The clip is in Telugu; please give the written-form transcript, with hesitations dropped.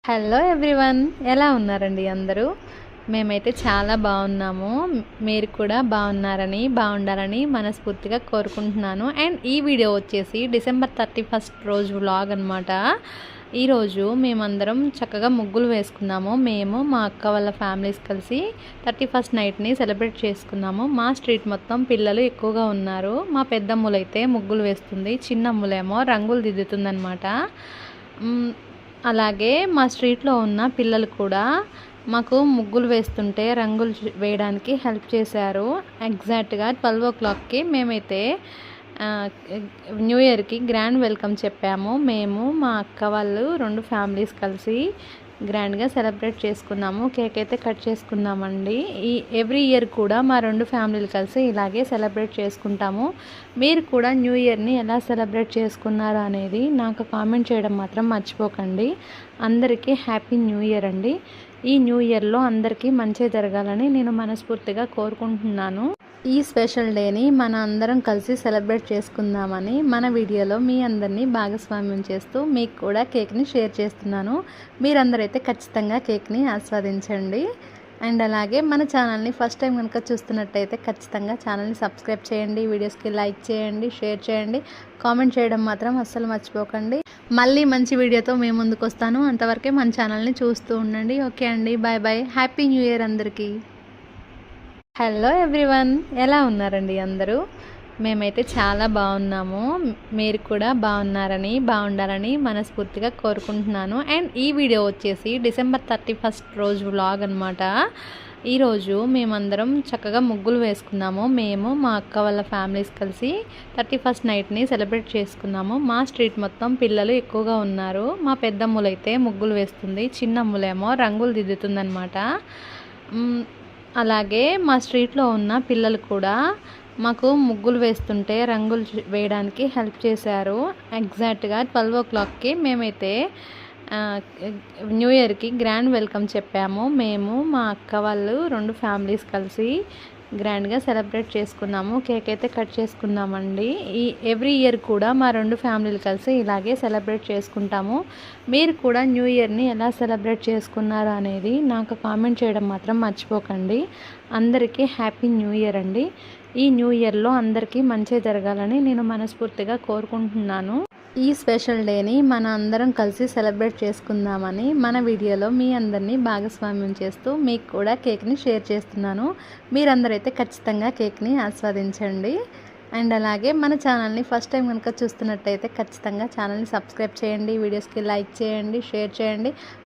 హలో ఎవ్రీవన్, ఎలా ఉన్నారండి అందరూ? మేమైతే చాలా బాగున్నాము. మీరు కూడా బాగుండాలని మనస్ఫూర్తిగా కోరుకుంటున్నాను. అండ్ ఈ వీడియో వచ్చేసి డిసెంబర్ 31 రోజు వ్లాగ్ అనమాట. ఈరోజు మేమందరం చక్కగా ముగ్గులు వేసుకున్నాము. మేము మా అక్క వాళ్ళ ఫ్యామిలీస్ కలిసి 31 నైట్ని సెలబ్రేట్ చేసుకున్నాము. మా స్ట్రీట్ మొత్తం పిల్లలు ఎక్కువగా ఉన్నారు. మా పెద్దమ్ములైతే ముగ్గులు వేస్తుంది, చిన్నమ్ములేమో రంగులు దిద్దుతుందనమాట. అలాగే మా స్ట్రీట్లో ఉన్న పిల్లలు కూడా మాకు ముగ్గులు వేస్తుంటే రంగులు వేయడానికి హెల్ప్ చేశారు. ఎగ్జాక్ట్గా 12 o'clockకి మేమైతే న్యూ ఇయర్కి గ్రాండ్ వెల్కమ్ చెప్పాము. మేము మా అక్క వాళ్ళు 2 ఫ్యామిలీస్ కలిసి గ్రాండ్గా సెలబ్రేట్ చేసుకున్నాము. కేక్ అయితే కట్ చేసుకున్నామండి. ఎవ్రీ ఇయర్ కూడా మా 2 ఫ్యామిలీలు కలిసి ఇలాగే సెలబ్రేట్ చేసుకుంటాము. మీరు కూడా న్యూ ఇయర్ని ఎలా సెలబ్రేట్ చేసుకున్నారు అనేది నాకు కామెంట్ చేయడం మాత్రం మర్చిపోకండి. అందరికీ హ్యాపీ న్యూ ఇయర్ అండి. ఈ న్యూ ఇయర్లో అందరికీ మంచి జరగాలని నేను మనస్ఫూర్తిగా కోరుకుంటున్నాను. ఈ స్పెషల్ డేని మన అందరం కలిసి సెలబ్రేట్ చేసుకుందామని మన వీడియోలో మీ అందరినీ భాగస్వామ్యం చేస్తూ మీకు కూడా కేక్ని షేర్ చేస్తున్నాను. మీరందరైతే ఖచ్చితంగా కేక్ని ఆస్వాదించండి. అండ్ అలాగే మన ఛానల్ని ఫస్ట్ టైం కనుక చూస్తున్నట్టయితే ఖచ్చితంగా ఛానల్ని సబ్స్క్రైబ్ చేయండి, వీడియోస్కి లైక్ చేయండి, షేర్ చేయండి, కామెంట్ చేయడం మాత్రం అస్సలు మర్చిపోకండి. మళ్ళీ మంచి వీడియోతో మేము ముందుకు వస్తాను. అంతవరకే మన ఛానల్ని చూస్తూ ఉండండి. ఓకే అండి, bye bye. Happy new year అందరికీ. హలో ఎవ్రీవన్, ఎలా ఉన్నారండి అందరూ? మేమైతే చాలా బాగున్నాము. మీరు కూడా బాగుండాలని మనస్ఫూర్తిగా కోరుకుంటున్నాను. అండ్ ఈ వీడియో వచ్చేసి డిసెంబర్ 31 రోజు వ్లాగ్ అనమాట. ఈరోజు మేమందరం చక్కగా ముగ్గులు వేసుకున్నాము. మేము మా అక్క వాళ్ళ ఫ్యామిలీస్ కలిసి 31 నైట్ని సెలబ్రేట్ చేసుకున్నాము. మా స్ట్రీట్ మొత్తం పిల్లలు ఎక్కువగా ఉన్నారు. మా పెద్దమ్ములైతే ముగ్గులు వేస్తుంది, చిన్నమ్ములేమో రంగులు దిద్దుతుందనమాట. అలాగే మా స్ట్రీట్లో ఉన్న పిల్లలు కూడా మాకు ముగ్గులు వేస్తుంటే రంగులు వేయడానికి హెల్ప్ చేశారు. ఎగ్జాక్ట్గా 12 o'clockకి మేమైతే న్యూ ఇయర్కి గ్రాండ్ వెల్కమ్ చెప్పాము. మేము మా అక్క వాళ్ళు 2 ఫ్యామిలీస్ కలిసి గ్రాండ్గా సెలబ్రేట్ చేసుకున్నాము. కేక్ అయితే కట్ చేసుకున్నామండి. ఎవ్రీ ఇయర్ కూడా మా 2 ఫ్యామిలీలు కలిసి ఇలాగే సెలబ్రేట్ చేసుకుంటాము. మీరు కూడా న్యూ ఇయర్ని ఎలా సెలబ్రేట్ చేసుకున్నారు అనేది నాకు కామెంట్ చేయడం మాత్రం మర్చిపోకండి. అందరికీ హ్యాపీ న్యూ ఇయర్ అండి. ఈ న్యూ ఇయర్లో అందరికీ మంచి జరగాలని నేను మనస్ఫూర్తిగా కోరుకుంటున్నాను. ఈ స్పెషల్ డేని మన అందరం కలిసి సెలబ్రేట్ చేసుకుందామని మన వీడియోలో మీ అందరినీ భాగస్వామ్యం చేస్తూ మీకు కూడా కేక్ని షేర్ చేస్తున్నాను. మీరందరైతే ఖచ్చితంగా కేక్ని ఆస్వాదించండి. అండ్ అలాగే మన ఛానల్ని ఫస్ట్ టైం కనుక చూస్తున్నట్టయితే ఖచ్చితంగా ఛానల్ని సబ్స్క్రైబ్ చేయండి, వీడియోస్కి లైక్ చేయండి, షేర్ చేయండి,